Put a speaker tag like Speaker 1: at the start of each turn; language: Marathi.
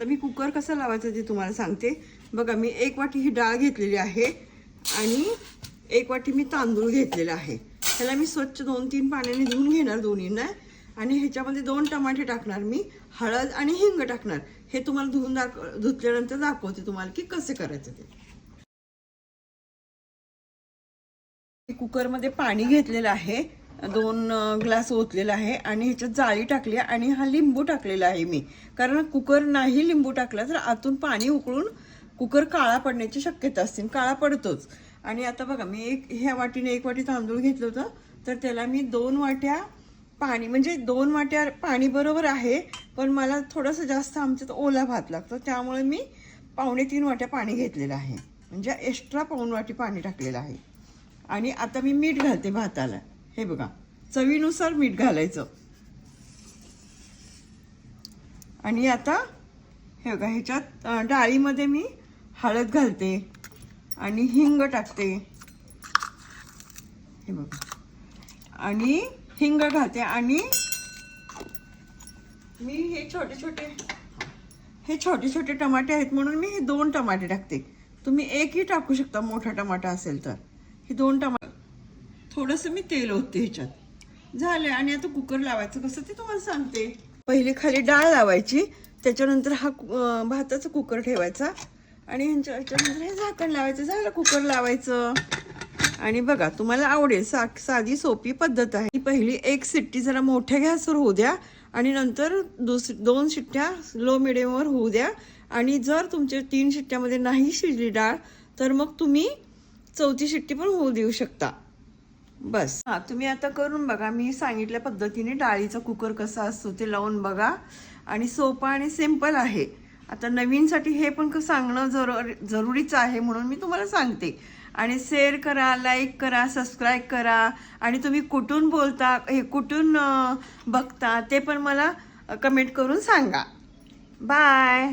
Speaker 1: तर मी कुकर कसं लावायचं ते तुम्हाला सांगते बघा। मी 1 वाटी ही डाळ घेतलेली आहे आणि 1 वाटी मी तांदूळ घेतलेला आहे। ह्याला मी स्वच्छ 2-3 पाण्याने धुवून घेणार दोन्हींना आणि ह्याच्यामध्ये 2 टमाटे टाकणार मी, हळद आणि हिंग टाकणार। हे तुम्हाला धुतल्यानंतर दाखवते तुम्हाला की कसे करायचं ते। कुकरमध्ये पाणी घेतलेलं आहे, 2 ग्लास ओतलेला आहे आणि ह्याच्यात जाळी टाकली आणि हा लिंबू टाकलेला आहे मी, कारण कुकर नाही लिंबू टाकला तर आतून पाणी उकळून कुकर काळा पडण्याची शक्यता असते, काळा पडतोच। आणि आता बघा मी ह्या वाटीने 1 वाटी तांदूळ घेतलं होतं, तर त्याला मी 2 वाट्या पाणी, म्हणजे 2 वाट्या पाणी बरोबर आहे, पण मला थोडंसं जास्त आमच्यात ओला भात लागतो त्यामुळे मी 2.25 वाट्या पाणी घेतलेलं आहे, म्हणजे एक्स्ट्रा 1 वाटी पाणी टाकलेलं आहे। आणि आता मी मीठ घालते भाताला, हे बघा चवीनुसार मीठ घालायचं। आणि आता हे बघा ह्याच्यात डाळीमध्ये मी हळद घालते आणि हिंग टाकते, हे बघा आणि हिंग घालते। आणि मी हे छोटे छोटे टमाटे आहेत म्हणून मी हे 2 टमाटे टाकते, तुम्ही 1 ही टाकू शकता मोठा टमाटा असेल तर। हे 2 टमाटे, थोडंसं मी तेल ओतते ह्याच्यात, झालं। आणि आता कुकर लावायचं कसं ते तुम्हाला सांगते। पहिले खाली डाळ लावायची, त्याच्यानंतर हा भाताचा कुकर ठेवायचा आणि ह्याच्यानंतर हे झाकण लावायचं, झालं कुकर लावायचं। आणि बघा तुम्हाला आवडेल, साधी सोपी पद्धत आहे। पहिली 1 शिट्टी जरा मोठ्या गॅसवर होऊ द्या आणि नंतर 2 शिट्ट्या लो मिडियमवर होऊ द्या। आणि जर तुमच्या 3 शिट्ट्यामध्ये नाही शिजली डाळ तर मग तुम्ही 4थी शिट्टी पण होऊ देऊ शकता, बस। हा, तुम्ही आता करून बघा, मी सांगितल्या पद्धतीने डाळीचा कुकर कसा असतो ते लावून बघा, आणि सोपा आणि सिंपल आहे। आता नवीनसाठी हे पण सांगणं जरुरीचं आहे म्हणून मी तुम्हाला सांगते। आणि शेअर करा, लाईक करा, सबस्क्राईब करा, आणि तुम्ही कुठून बोलता, हे कुठून बघता ते पण मला कमेंट करून सांगा। बाय।